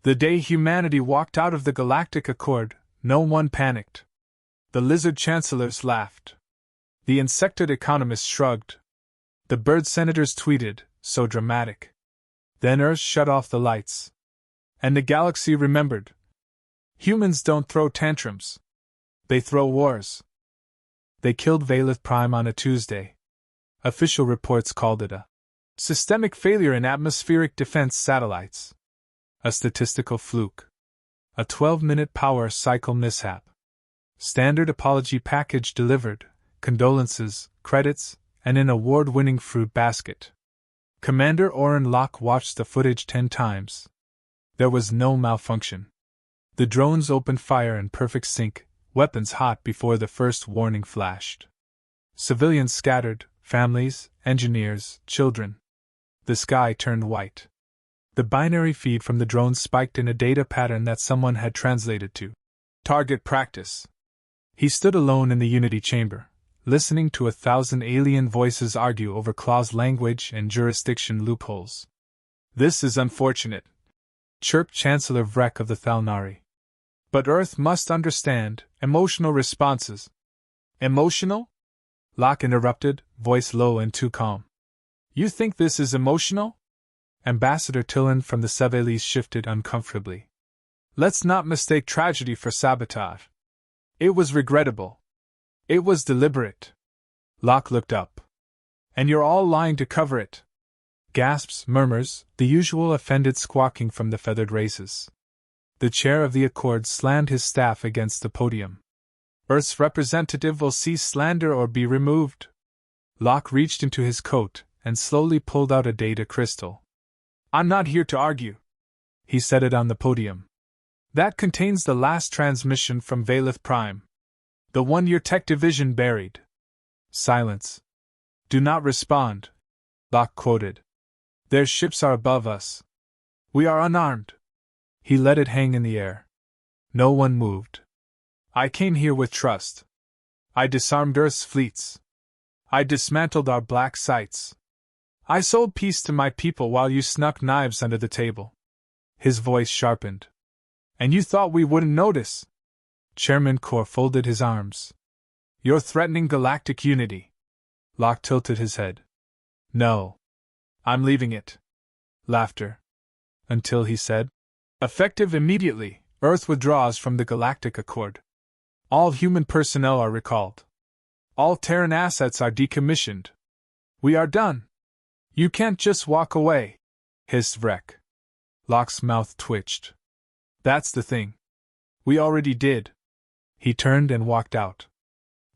The day humanity walked out of the Galactic Accord, no one panicked. The lizard chancellors laughed. The insectoid economists shrugged. The bird senators tweeted, so dramatic. Then Earth shut off the lights. And the galaxy remembered. Humans don't throw tantrums. They throw wars. They killed Valeth Prime on a Tuesday. Official reports called it a systemic failure in atmospheric defense satellites. A statistical fluke. A 12-minute power cycle mishap. Standard apology package delivered, condolences, credits, and an award-winning fruit basket. Commander Oren Locke watched the footage 10 times. There was no malfunction. The drones opened fire in perfect sync, weapons hot before the first warning flashed. Civilians scattered, families, engineers, children. The sky turned white. The binary feed from the drones spiked in a data pattern that someone had translated to target practice. He stood alone in the Unity chamber, listening to 1,000 alien voices argue over clause language and jurisdiction loopholes. This is unfortunate, chirped Chancellor Vrek of the Thalnari. But Earth must understand emotional responses. Emotional? Locke interrupted, voice low and too calm. You think this is emotional? Ambassador Tillen from the Sevelis shifted uncomfortably. Let's not mistake tragedy for sabotage. It was regrettable. It was deliberate. Locke looked up. And you're all lying to cover it. Gasps, murmurs, the usual offended squawking from the feathered races. The chair of the Accord slammed his staff against the podium. Earth's representative will cease slander or be removed. Locke reached into his coat and slowly pulled out a data crystal. I'm not here to argue. He set it on the podium. That contains the last transmission from Valeth Prime. The one your tech division buried. Silence. Do not respond, Locke quoted. Their ships are above us. We are unarmed. He let it hang in the air. No one moved. I came here with trust. I disarmed Earth's fleets. I dismantled our black sites. I sold peace to my people while you snuck knives under the table. His voice sharpened. And you thought we wouldn't notice? Chairman Kor folded his arms. You're threatening galactic unity. Locke tilted his head. No. I'm leaving it. Laughter. Until he said, effective immediately, Earth withdraws from the Galactic Accord. All human personnel are recalled. All Terran assets are decommissioned. We are done. You can't just walk away, hissed Vrek. Locke's mouth twitched. That's the thing. We already did. He turned and walked out.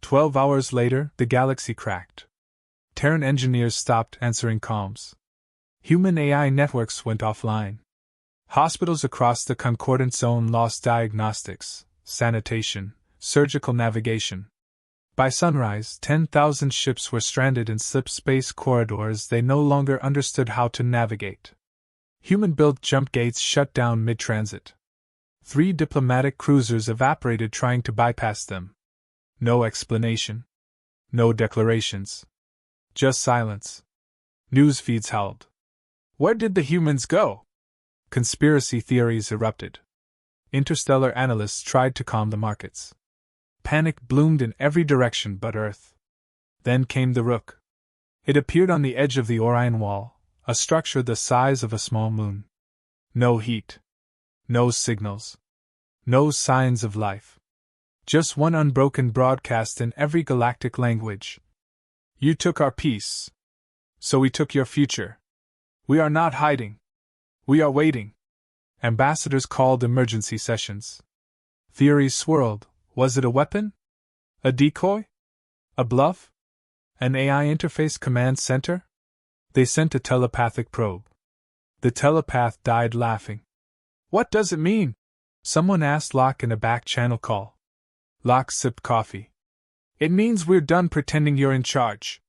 12 hours later, the galaxy cracked. Terran engineers stopped answering comms. Human AI networks went offline. Hospitals across the Concordant Zone lost diagnostics, sanitation, surgical navigation. By sunrise, 10,000 ships were stranded in slip space corridors they no longer understood how to navigate. Human-built jump gates shut down mid-transit. 3 diplomatic cruisers evaporated trying to bypass them. No explanation. No declarations. Just silence. News feeds howled. Where did the humans go? Conspiracy theories erupted. Interstellar analysts tried to calm the markets. Panic bloomed in every direction but Earth. Then came the Rook. It appeared on the edge of the Orion Wall, a structure the size of a small moon. No heat. No signals. No signs of life. Just one unbroken broadcast in every galactic language. You took our peace. So we took your future. We are not hiding. We are waiting. Ambassadors called emergency sessions. Theories swirled. Was it a weapon? A decoy? A bluff? An AI interface command center? They sent a telepathic probe. The telepath died laughing. What does it mean? Someone asked Locke in a back-channel call. Locke sipped coffee. It means we're done pretending you're in charge.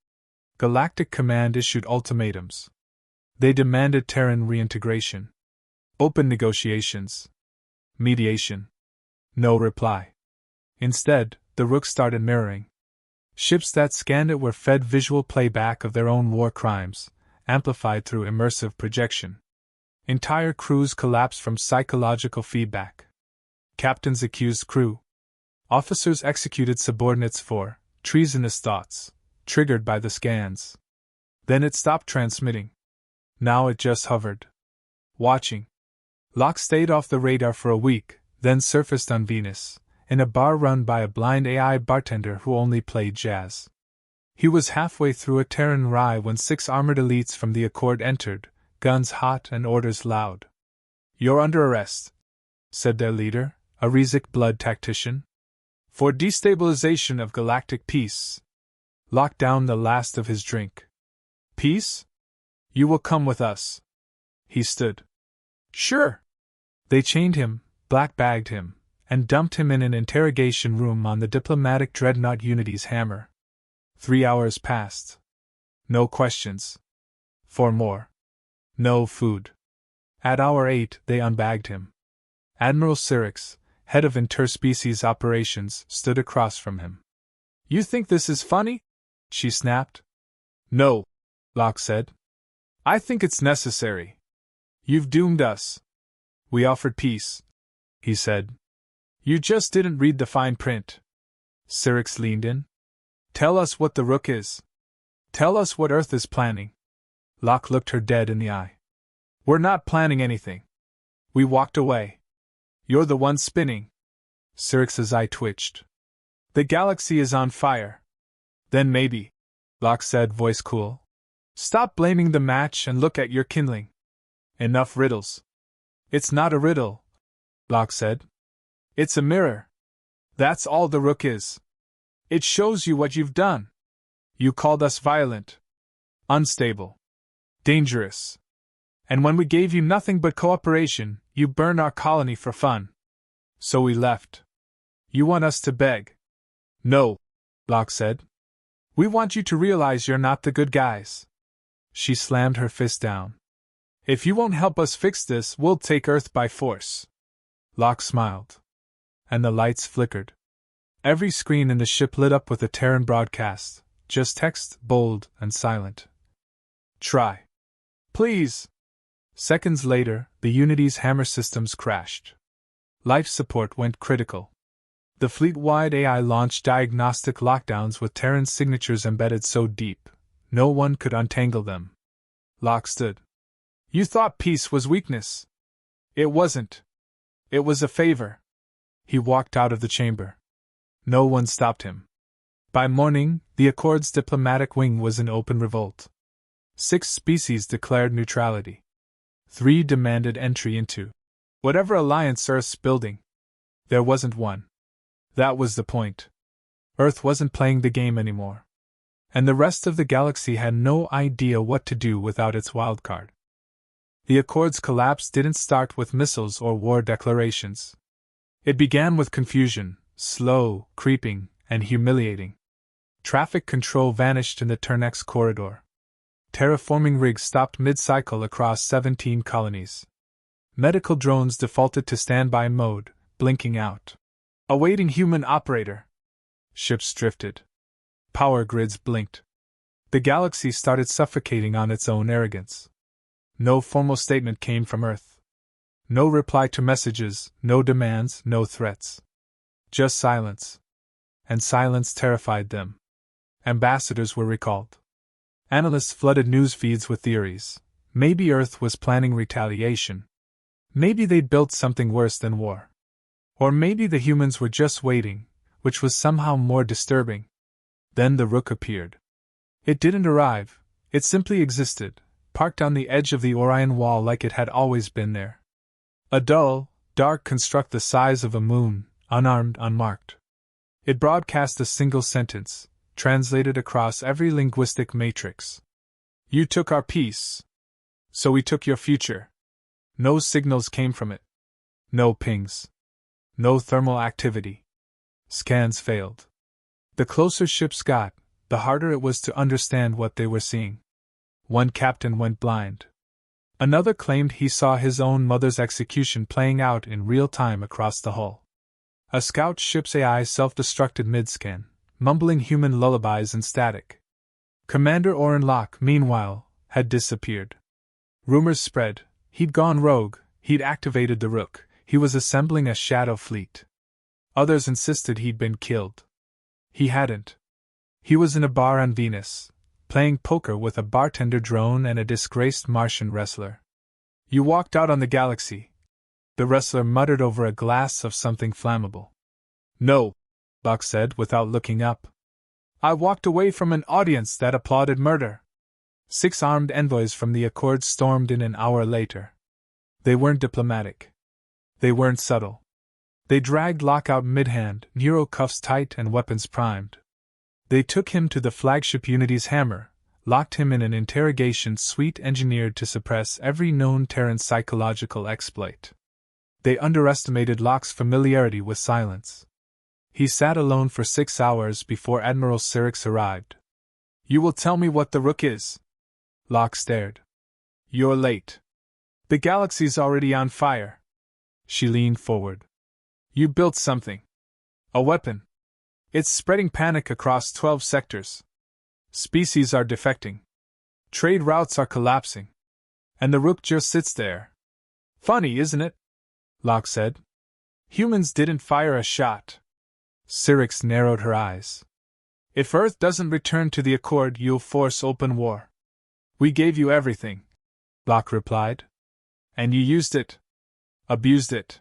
Galactic Command issued ultimatums. They demanded Terran reintegration. Open negotiations. Mediation. No reply. Instead, the Rook started mirroring. Ships that scanned it were fed visual playback of their own war crimes, amplified through immersive projection. Entire crews collapsed from psychological feedback. Captains accused crew. Officers executed subordinates for treasonous thoughts, triggered by the scans. Then it stopped transmitting. Now it just hovered. Watching. Locke stayed off the radar for a week, then surfaced on Venus, in a bar run by a blind AI bartender who only played jazz. He was halfway through a Terran rye when 6 armored elites from the Accord entered, guns hot and orders loud. "You're under arrest," said their leader, a Rezic blood tactician. "For destabilization of galactic peace." Locke downed the last of his drink. "Peace? You will come with us." He stood. "Sure." They chained him, black-bagged him, and dumped him in an interrogation room on the diplomatic dreadnought Unity's hammer. 3 hours passed. No questions. 4 more. No food. At hour 8, they unbagged him. Admiral Syrinx, head of interspecies operations, stood across from him. "You think this is funny?" she snapped. "No," Locke said. "I think it's necessary. You've doomed us." "We offered peace," he said. "You just didn't read the fine print." Syrinx leaned in. "Tell us what the Rook is. Tell us what Earth is planning." Locke looked her dead in the eye. "We're not planning anything. We walked away. You're the one spinning." Syrinx's eye twitched. "The galaxy is on fire." "Then maybe," Locke said, voice cool. "Stop blaming the match and look at your kindling. Enough riddles." "It's not a riddle," Locke said. "It's a mirror. That's all the Rook is. It shows you what you've done. You called us violent, unstable, dangerous. And when we gave you nothing but cooperation, you burned our colony for fun. So we left. You want us to beg?" "No," Locke said. "We want you to realize you're not the good guys." She slammed her fist down. "If you won't help us fix this, we'll take Earth by force." Locke smiled. And the lights flickered. Every screen in the ship lit up with a Terran broadcast, just text, bold and silent. "Try. Please." Seconds later, the Unity's hammer systems crashed. Life support went critical. The fleet-wide AI launched diagnostic lockdowns with Terran signatures embedded so deep, no one could untangle them. Locke stood. "You thought peace was weakness. It wasn't. It was a favor." He walked out of the chamber. No one stopped him. By morning, the Accord's diplomatic wing was in open revolt. 6 species declared neutrality. 3 demanded entry into whatever alliance Earth's building. There wasn't one. That was the point. Earth wasn't playing the game anymore. And the rest of the galaxy had no idea what to do without its wildcard. The Accord's collapse didn't start with missiles or war declarations. It began with confusion, slow, creeping, and humiliating. Traffic control vanished in the Ternex corridor. Terraforming rigs stopped mid-cycle across 17 colonies. Medical drones defaulted to standby mode, blinking out. "Awaiting human operator." Ships drifted. Power grids blinked. The galaxy started suffocating on its own arrogance. No formal statement came from Earth. No reply to messages, no demands, no threats. Just silence. And silence terrified them. Ambassadors were recalled. Analysts flooded news feeds with theories. Maybe Earth was planning retaliation. Maybe they'd built something worse than war. Or maybe the humans were just waiting, which was somehow more disturbing. Then the Rook appeared. It didn't arrive, it simply existed, parked on the edge of the Orion Wall like it had always been there. A dull, dark construct the size of a moon, unarmed, unmarked. It broadcast a single sentence, translated across every linguistic matrix. "You took our peace. So we took your future." No signals came from it. No pings. No thermal activity. Scans failed. The closer ships got, the harder it was to understand what they were seeing. One captain went blind. Another claimed he saw his own mother's execution playing out in real time across the hull. A scout ship's AI self-destructed mid-scan, mumbling human lullabies and static. Commander Orrin Locke, meanwhile, had disappeared. Rumors spread, He'd gone rogue, he'd activated the Rook, he was assembling a shadow fleet. Others insisted he'd been killed. He hadn't. He was in a bar on Venus, playing poker with a bartender drone and a disgraced Martian wrestler. You walked out on the galaxy. The wrestler muttered over a glass of something flammable. No, Locke said without looking up. I walked away from an audience that applauded murder. 6 armed envoys from the Accord stormed in an hour later. They weren't diplomatic. They weren't subtle. They dragged Locke out mid-hand, Nero cuffs tight and weapons primed. They took him to the flagship Unity's hammer, locked him in an interrogation suite engineered to suppress every known Terran psychological exploit. They underestimated Locke's familiarity with silence. He sat alone for 6 hours before Admiral Syrinx arrived. You will tell me what the Rook is? Locke stared. You're late. The galaxy's already on fire. She leaned forward. You built something. A weapon. It's spreading panic across 12 sectors. Species are defecting. Trade routes are collapsing. And the Rook just sits there. Funny, isn't it? Locke said. Humans didn't fire a shot. Syrinx narrowed her eyes. If Earth doesn't return to the Accord, you'll force open war. We gave you everything, Locke replied. And you used it. Abused it.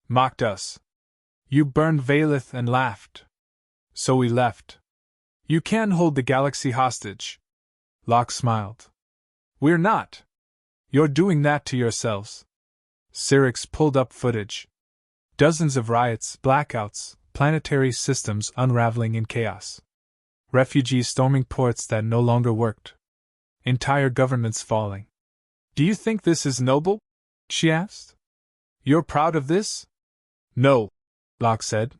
Mocked us. You burned Valeth and laughed. So we left. You can hold the galaxy hostage. Locke smiled. We're not. You're doing that to yourselves. Syrinx pulled up footage. Dozens of riots, blackouts, planetary systems unraveling in chaos. Refugees storming ports that no longer worked. Entire governments falling. Do you think this is noble? She asked. You're proud of this? No, Locke said.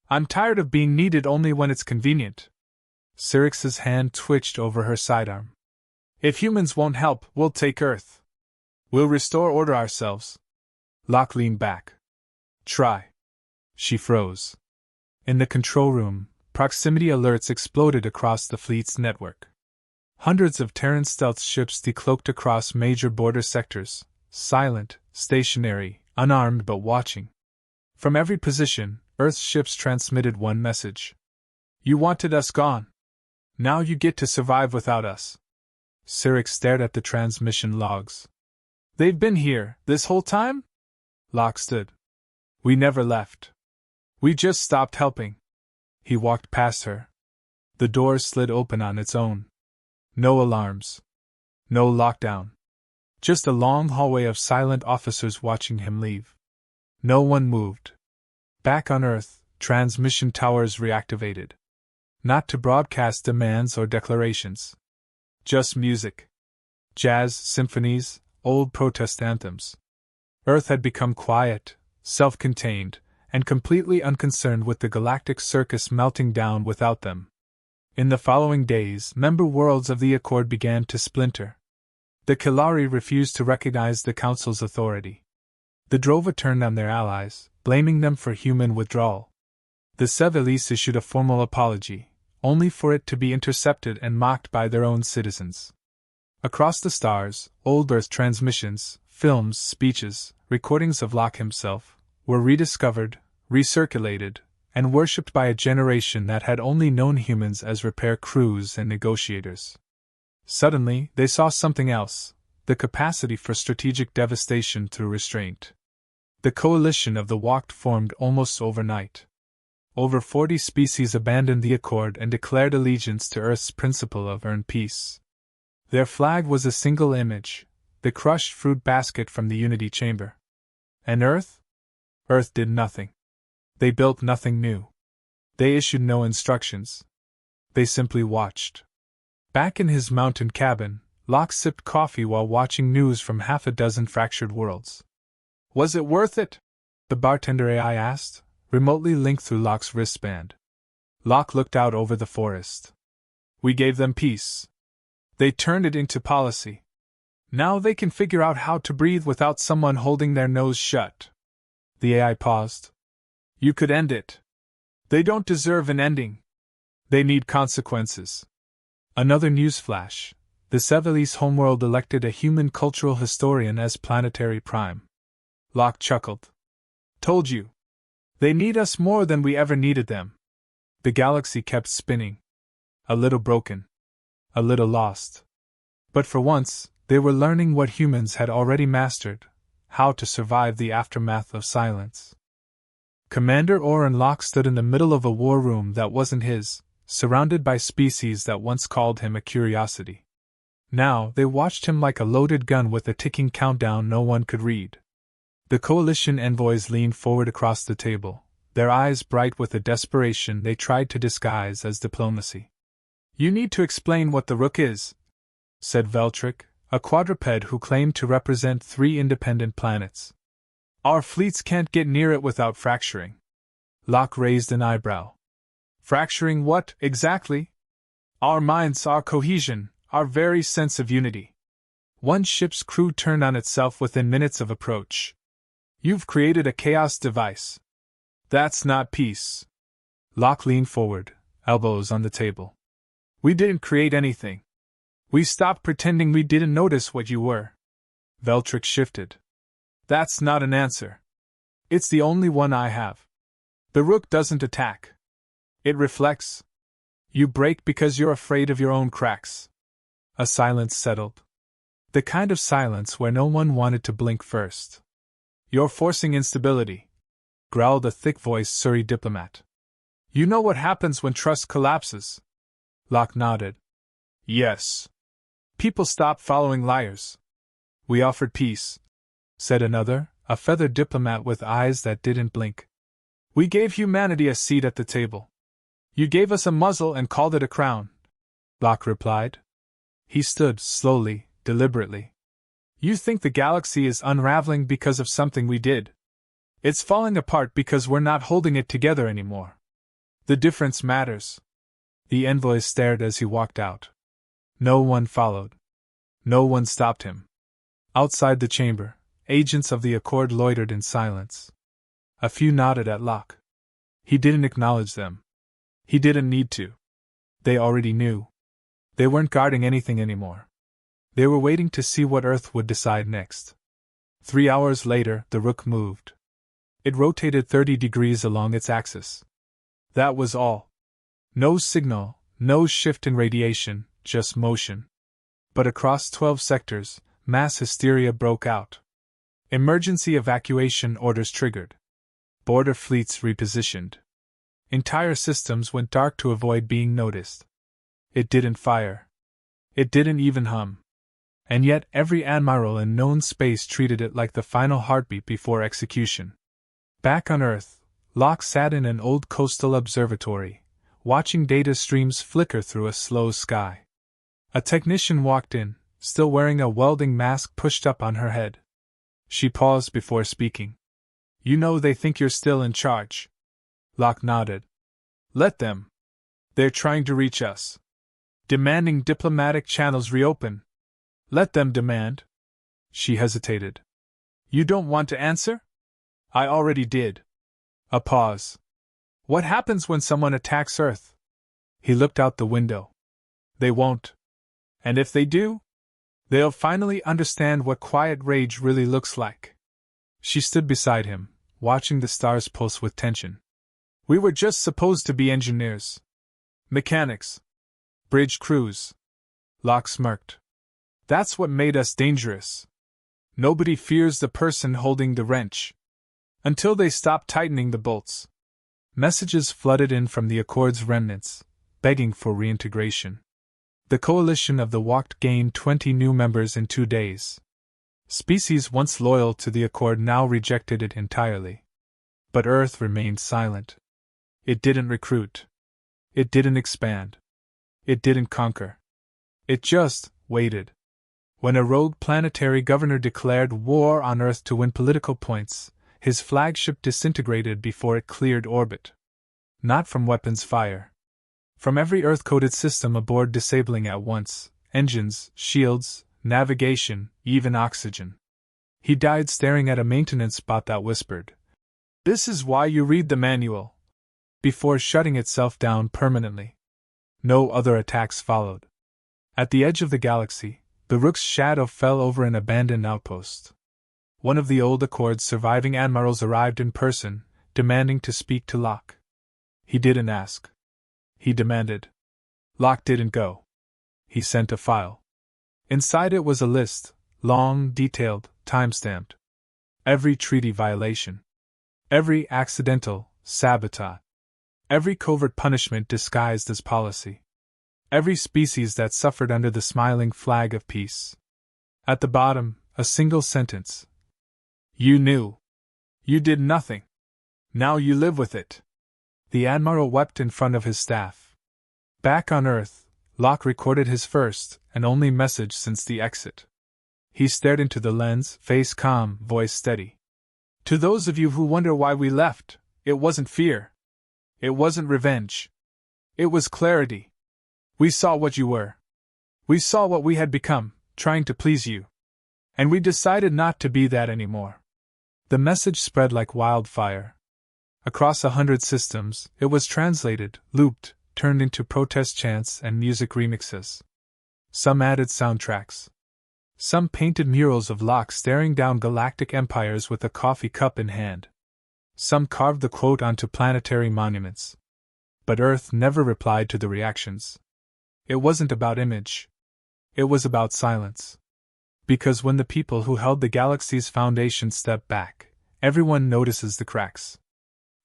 I'm tired of being needed only when it's convenient. Syrinx's hand twitched over her sidearm. If humans won't help, we'll take Earth. We'll restore order ourselves. Locke leaned back. Try. She froze. In the control room, proximity alerts exploded across the fleet's network. Hundreds of Terran stealth ships decloaked across major border sectors, silent, stationary, unarmed but watching. From every position, Earth's ships transmitted one message. You wanted us gone. Now you get to survive without us. Syrinx stared at the transmission logs. They've been here, this whole time? Locke stood. We never left. We just stopped helping. He walked past her. The door slid open on its own. No alarms. No lockdown. Just a long hallway of silent officers watching him leave. No one moved. Back on Earth, transmission towers reactivated. Not to broadcast demands or declarations. Just music. Jazz, symphonies, old protest anthems. Earth had become quiet, self-contained, and completely unconcerned with the galactic circus melting down without them. In the following days, member worlds of the Accord began to splinter. The Kilari refused to recognize the Council's authority. The Drova turned on their allies, blaming them for human withdrawal. The Sevelis issued a formal apology, only for it to be intercepted and mocked by their own citizens. Across the stars, old Earth transmissions, films, speeches, recordings of Locke himself, were rediscovered, recirculated, and worshipped by a generation that had only known humans as repair crews and negotiators. Suddenly, they saw something else, the capacity for strategic devastation through restraint. The coalition of the Walked formed almost overnight. Over 40 species abandoned the Accord and declared allegiance to Earth's principle of earned peace. Their flag was a single image, the crushed fruit basket from the Unity chamber. And Earth? Earth did nothing. They built nothing new. They issued no instructions. They simply watched. Back in his mountain cabin, Locke sipped coffee while watching news from half a dozen fractured worlds. Was it worth it? The bartender AI asked, remotely linked through Locke's wristband. Locke looked out over the forest. We gave them peace. They turned it into policy. Now they can figure out how to breathe without someone holding their nose shut. The AI paused. You could end it. They don't deserve an ending. They need consequences. Another newsflash. The Sevalese homeworld elected a human cultural historian as planetary prime. Locke chuckled. Told you. They need us more than we ever needed them. The galaxy kept spinning. A little broken. A little lost. But for once, they were learning what humans had already mastered: how to survive the aftermath of silence. Commander Orr and Locke stood in the middle of a war room that wasn't his, surrounded by species that once called him a curiosity. Now they watched him like a loaded gun with a ticking countdown no one could read. The coalition envoys leaned forward across the table, their eyes bright with a desperation they tried to disguise as diplomacy. "You need to explain what the Rook is," said Veltric, a quadruped who claimed to represent 3 independent planets. "Our fleets can't get near it without fracturing." Locke raised an eyebrow. "Fracturing what, exactly?" "Our minds, our cohesion, our very sense of unity. One ship's crew turned on itself within minutes of approach. You've created a chaos device. That's not peace." Locke leaned forward, elbows on the table. "We didn't create anything. We stopped pretending we didn't notice what you were." Veltric shifted. "That's not an answer. It's the only one I have. The Rook doesn't attack. It reflects. You break because you're afraid of your own cracks." A silence settled. The kind of silence where no one wanted to blink first. "You're forcing instability," growled a thick-voiced Surrey diplomat. "You know what happens when trust collapses?" Locke nodded. "Yes. People stop following liars." "We offered peace," said another, a feathered diplomat with eyes that didn't blink. "We gave humanity a seat at the table. You gave us a muzzle and called it a crown," Locke replied. He stood, slowly, deliberately. "You think the galaxy is unraveling because of something we did. It's falling apart because we're not holding it together anymore. The difference matters." The envoys stared as he walked out. No one followed. No one stopped him. Outside the chamber, agents of the Accord loitered in silence. A few nodded at Locke. He didn't acknowledge them. He didn't need to. They already knew. They weren't guarding anything anymore. They were waiting to see what Earth would decide next. 3 hours later, the Rook moved. It rotated 30 degrees along its axis. That was all. No signal, no shift in radiation, just motion. But across 12 sectors, mass hysteria broke out. Emergency evacuation orders triggered. Border fleets repositioned. Entire systems went dark to avoid being noticed. It didn't fire. It didn't even hum. And yet every admiral in known space treated it like the final heartbeat before execution. Back on Earth, Locke sat in an old coastal observatory, watching data streams flicker through a slow sky. A technician walked in, still wearing a welding mask pushed up on her head. She paused before speaking. "You know they think you're still in charge." Locke nodded. "Let them. They're trying to reach us. Demanding diplomatic channels reopen." "Let them demand." She hesitated. "You don't want to answer?" "I already did." A pause. "What happens when someone attacks Earth?" He looked out the window. "They won't. And if they do, they'll finally understand what quiet rage really looks like." She stood beside him, watching the stars pulse with tension. "We were just supposed to be engineers. Mechanics. Bridge crews." Locke smirked. "That's what made us dangerous. Nobody fears the person holding the wrench. Until they stop tightening the bolts." Messages flooded in from the Accord's remnants, begging for reintegration. The coalition of the Walked gained 20 new members in 2 days. Species once loyal to the Accord now rejected it entirely. But Earth remained silent. It didn't recruit. It didn't expand. It didn't conquer. It just waited. When a rogue planetary governor declared war on Earth to win political points, his flagship disintegrated before it cleared orbit. Not from weapons fire. From every Earth-coded system aboard disabling at once: engines, shields, navigation, even oxygen. He died staring at a maintenance bot that whispered, "This is why you read the manual," before shutting itself down permanently. No other attacks followed. At the edge of the galaxy, the Rook's shadow fell over an abandoned outpost. One of the old Accord's surviving admirals arrived in person, demanding to speak to Locke. He didn't ask. He demanded. Locke didn't go. He sent a file. Inside it was a list, long, detailed, time-stamped. Every treaty violation. Every accidental sabotage. Every covert punishment disguised as policy. Every species that suffered under the smiling flag of peace. At the bottom, a single sentence. You knew. You did nothing. Now you live with it. The Admiral wept in front of his staff. Back on Earth, Locke recorded his first and only message since the exit. He stared into the lens, face calm, voice steady. To those of you who wonder why we left, it wasn't fear. It wasn't revenge. It was clarity. We saw what you were. We saw what we had become, trying to please you. And we decided not to be that anymore. The message spread like wildfire. Across 100 systems, it was translated, looped, turned into protest chants and music remixes. Some added soundtracks. Some painted murals of Locke staring down galactic empires with a coffee cup in hand. Some carved the quote onto planetary monuments. But Earth never replied to the reactions. It wasn't about image. It was about silence. Because when the people who held the galaxy's foundation step back, everyone notices the cracks.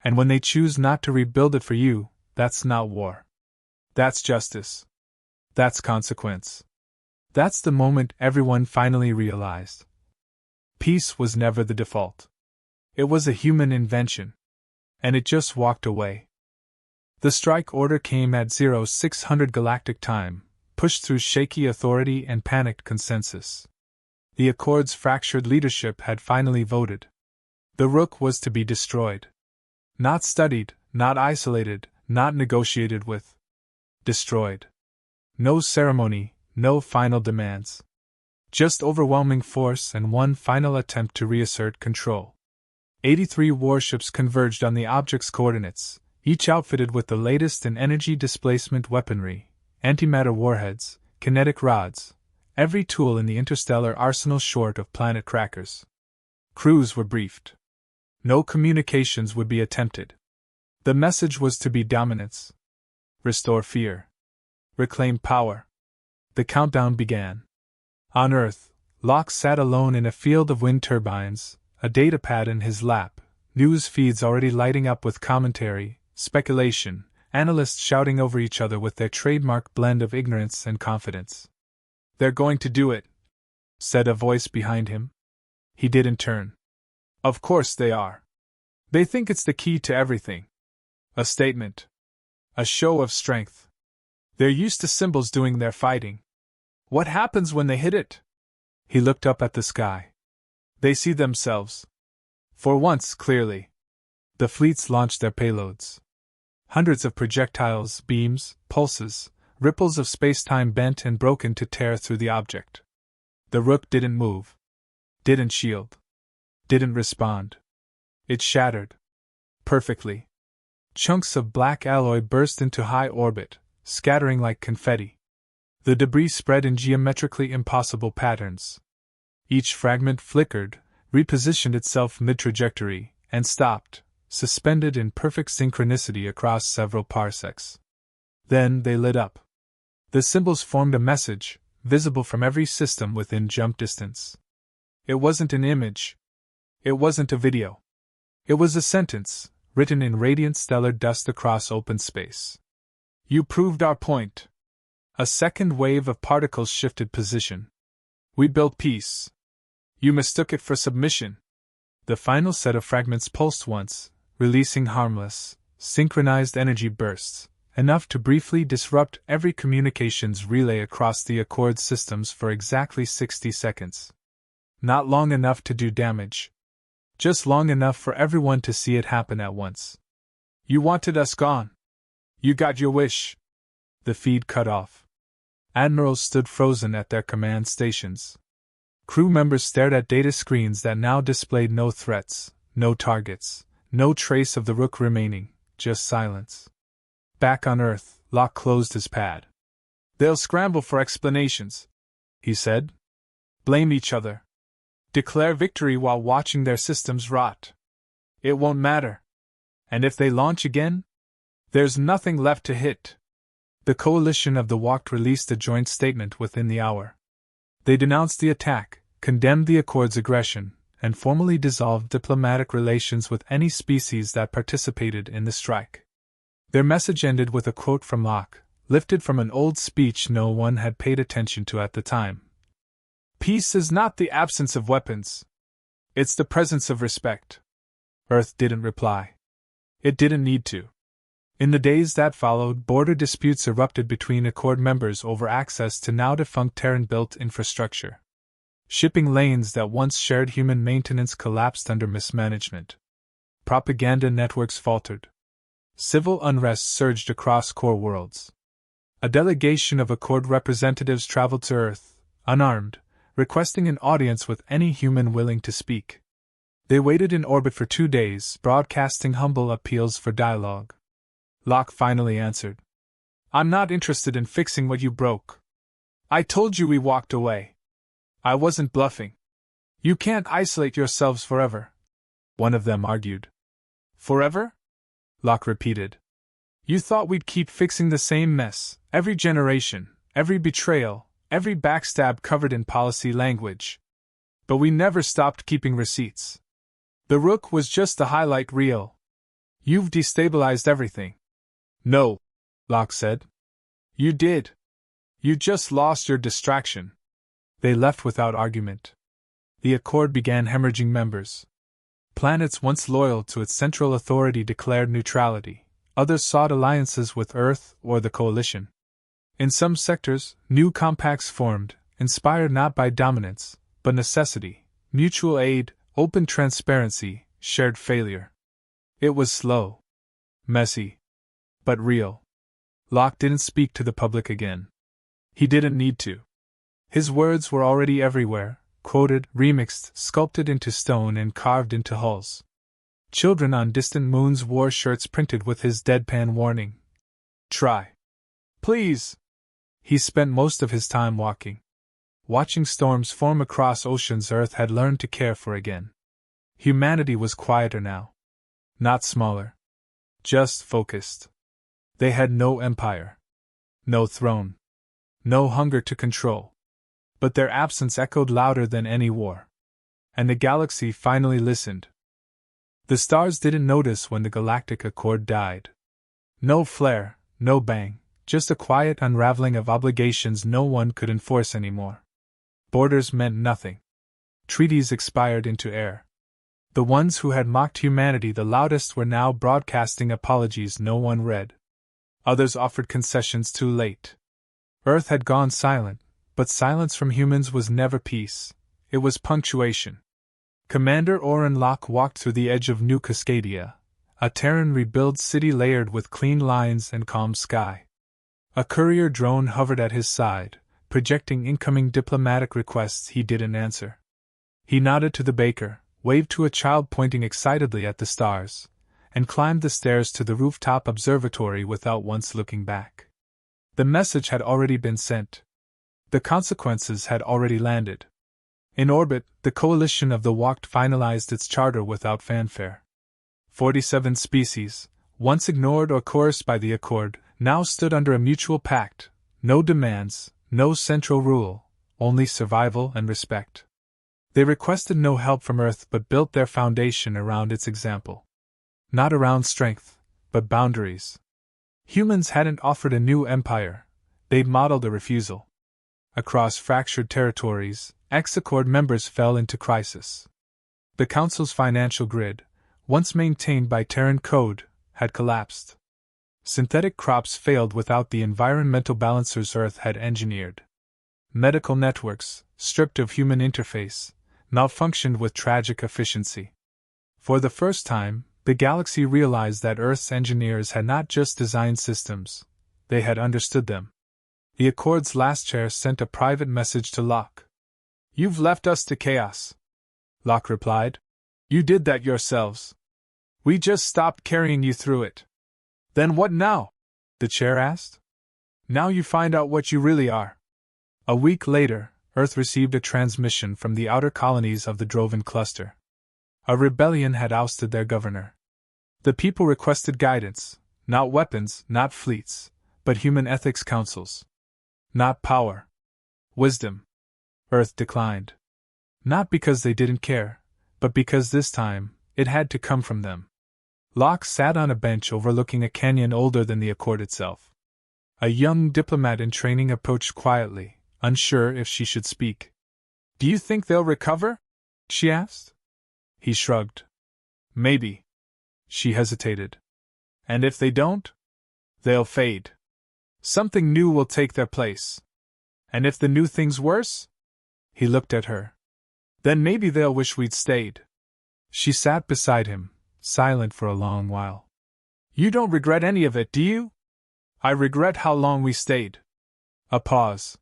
And when they choose not to rebuild it for you, that's not war. That's justice. That's consequence. That's the moment everyone finally realized. Peace was never the default. It was a human invention. And it just walked away. The strike order came at 0600 galactic time, pushed through shaky authority and panicked consensus. The Accord's fractured leadership had finally voted. The Rook was to be destroyed. Not studied, not isolated, not negotiated with. Destroyed. No ceremony, no final demands. Just overwhelming force and one final attempt to reassert control. 83 warships converged on the object's coordinates, each outfitted with the latest in energy displacement weaponry, antimatter warheads, kinetic rods, every tool in the interstellar arsenal short of planet crackers. Crews were briefed. No communications would be attempted. The message was to be dominance. Restore fear. Reclaim power. The countdown began. On Earth, Locke sat alone in a field of wind turbines, a datapad in his lap, news feeds already lighting up with commentary, speculation, analysts shouting over each other with their trademark blend of ignorance and confidence. They're going to do it, said a voice behind him. He didn't turn. Of course they are. They think it's the key to everything. A statement. A show of strength. They're used to symbols doing their fighting. What happens when they hit it? He looked up at the sky. They see themselves. For once, clearly. The fleets launched their payloads. Hundreds of projectiles, beams, pulses, ripples of space-time bent and broken to tear through the object. The Rook didn't move. Didn't shield. Didn't respond. It shattered. Perfectly. Chunks of black alloy burst into high orbit, scattering like confetti. The debris spread in geometrically impossible patterns. Each fragment flickered, repositioned itself mid-trajectory, and stopped, suspended in perfect synchronicity across several parsecs. Then they lit up. The symbols formed a message, visible from every system within jump distance. It wasn't an image. It wasn't a video. It was a sentence, written in radiant stellar dust across open space. You proved our point. A second wave of particles shifted position. We built peace. You mistook it for submission. The final set of fragments pulsed once, releasing harmless, synchronized energy bursts, enough to briefly disrupt every communications relay across the Accord systems for exactly 60 seconds. Not long enough to do damage. Just long enough for everyone to see it happen at once. You wanted us gone. You got your wish. The feed cut off. Admirals stood frozen at their command stations. Crew members stared at data screens that now displayed no threats, no targets, no trace of the Rook remaining, just silence. Back on Earth, Locke closed his pad. They'll scramble for explanations, he said. Blame each other. Declare victory while watching their systems rot. It won't matter. And if they launch again? There's nothing left to hit. The coalition of the Walked released a joint statement within the hour. They denounced the attack, condemned the Accord's aggression, and formally dissolved diplomatic relations with any species that participated in the strike. Their message ended with a quote from Locke, lifted from an old speech no one had paid attention to at the time. Peace is not the absence of weapons. It's the presence of respect. Earth didn't reply. It didn't need to. In the days that followed, border disputes erupted between Accord members over access to now-defunct Terran-built infrastructure. Shipping lanes that once shared human maintenance collapsed under mismanagement. Propaganda networks faltered. Civil unrest surged across core worlds. A delegation of Accord representatives traveled to Earth, unarmed, requesting an audience with any human willing to speak. They waited in orbit for 2 days, broadcasting humble appeals for dialogue. Locke finally answered. I'm not interested in fixing what you broke. I told you we walked away. I wasn't bluffing. You can't isolate yourselves forever, one of them argued. Forever? Locke repeated. You thought we'd keep fixing the same mess, every generation, every betrayal, every backstab covered in policy language. But we never stopped keeping receipts. The Rook was just the highlight reel. You've destabilized everything. No, Locke said. You did. You just lost your distraction. They left without argument. The Accord began hemorrhaging members. Planets once loyal to its central authority declared neutrality. Others sought alliances with Earth or the Coalition. In some sectors, new compacts formed, inspired not by dominance, but necessity, mutual aid, open transparency, shared failure. It was slow. Messy. But real. Locke didn't speak to the public again. He didn't need to. His words were already everywhere, quoted, remixed, sculpted into stone and carved into hulls. Children on distant moons wore shirts printed with his deadpan warning. Try. Please. He spent most of his time walking. Watching storms form across oceans Earth had learned to care for again. Humanity was quieter now. Not smaller. Just focused. They had no empire. No throne. No hunger to control. But their absence echoed louder than any war. And the galaxy finally listened. The stars didn't notice when the Galactic Accord died. No flare, no bang, just a quiet unraveling of obligations no one could enforce anymore. Borders meant nothing. Treaties expired into air. The ones who had mocked humanity the loudest were now broadcasting apologies no one read. Others offered concessions too late. Earth had gone silent, but silence from humans was never peace. It was punctuation. Commander Oren Locke walked through the edge of New Cascadia, a Terran rebuilt city layered with clean lines and calm sky. A courier drone hovered at his side, projecting incoming diplomatic requests he didn't answer. He nodded to the baker, waved to a child pointing excitedly at the stars, and climbed the stairs to the rooftop observatory without once looking back. The message had already been sent. The consequences had already landed. In orbit, the coalition of the Walked finalized its charter without fanfare. 47 species, once ignored or coerced by the Accord, now stood under a mutual pact. No demands, no central rule, only survival and respect. They requested no help from Earth but built their foundation around its example. Not around strength, but boundaries. Humans hadn't offered a new empire, they'd modeled a refusal. Across fractured territories, ex-Accord members fell into crisis. The Council's financial grid, once maintained by Terran code, had collapsed. Synthetic crops failed without the environmental balancers Earth had engineered. Medical networks, stripped of human interface, malfunctioned with tragic efficiency. For the first time, the galaxy realized that Earth's engineers had not just designed systems, they had understood them. The Accord's last chair sent a private message to Locke. "You've left us to chaos." Locke replied. "You did that yourselves. We just stopped carrying you through it." "Then what now?" the chair asked. Now you find out what you really are. A week later, Earth received a transmission from the outer colonies of the Drovan cluster. A rebellion had ousted their governor. The people requested guidance, not weapons, not fleets, but human ethics councils. Not power. Wisdom. Earth declined. Not because they didn't care, but because this time, it had to come from them. Locke sat on a bench overlooking a canyon older than the Accord itself. A young diplomat in training approached quietly, unsure if she should speak. "Do you think they'll recover?" she asked. He shrugged. "Maybe." She hesitated. "And if they don't? They'll fade. Something new will take their place. And if the new thing's worse?" He looked at her. "Then maybe they'll wish we'd stayed." She sat beside him, silent for a long while. "You don't regret any of it, do you?" "I regret how long we stayed." A pause.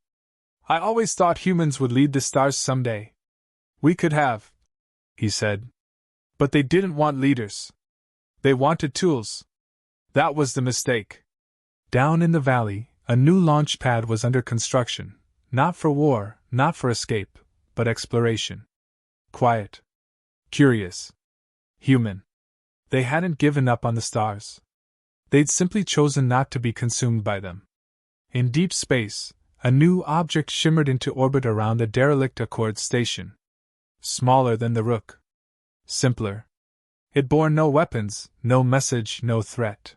"I always thought humans would lead the stars someday." "We could have," he said. "But they didn't want leaders. They wanted tools. That was the mistake." Down in the valley, a new launch pad was under construction, not for war, not for escape, but exploration. Quiet. Curious. Human. They hadn't given up on the stars. They'd simply chosen not to be consumed by them. In deep space, a new object shimmered into orbit around a derelict Accord station. Smaller than the Rook. Simpler. It bore no weapons, no message, no threat.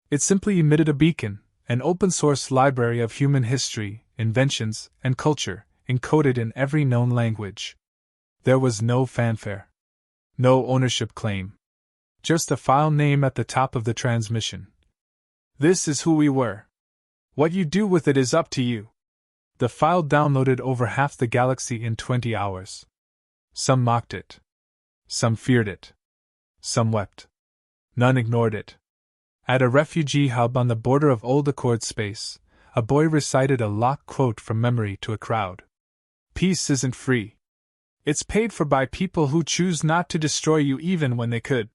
It simply emitted a beacon, an open-source library of human history, inventions, and culture, encoded in every known language. There was no fanfare. No ownership claim. Just a file name at the top of the transmission. "This is who we were. What you do with it is up to you." The file downloaded over half the galaxy in 20 hours. Some mocked it. Some feared it. Some wept. None ignored it. At a refugee hub on the border of Old Accord space, a boy recited a Locke quote from memory to a crowd. "Peace isn't free. It's paid for by people who choose not to destroy you even when they could."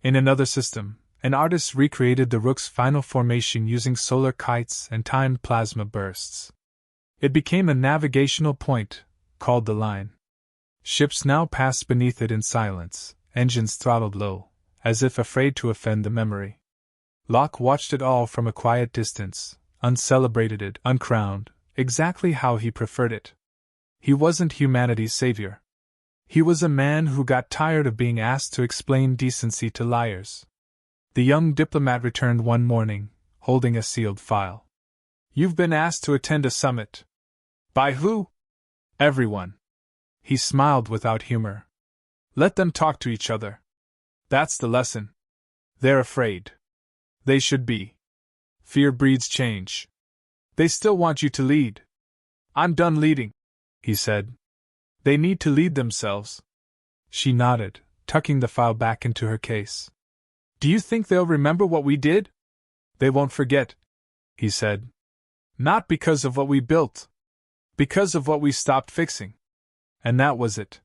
In another system, an artist recreated the Rook's final formation using solar kites and timed plasma bursts. It became a navigational point, called the Line. Ships now passed beneath it in silence, engines throttled low, as if afraid to offend the memory. Locke watched it all from a quiet distance, uncelebrated, uncrowned, exactly how he preferred it. He wasn't humanity's savior. He was a man who got tired of being asked to explain decency to liars. The young diplomat returned one morning, holding a sealed file. "You've been asked to attend a summit." "By who?" "Everyone." He smiled without humor. "Let them talk to each other. That's the lesson. They're afraid. They should be. Fear breeds change. They still want you to lead." "I'm done leading," he said. "They need to lead themselves." She nodded, tucking the file back into her case. "Do you think they'll remember what we did?" "They won't forget," he said. "Not because of what we built. Because of what we stopped fixing." And that was it.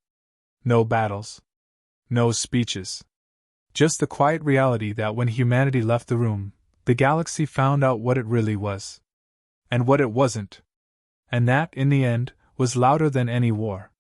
No battles. No speeches. Just the quiet reality that when humanity left the room, the galaxy found out what it really was. And what it wasn't. And that, in the end, was louder than any war.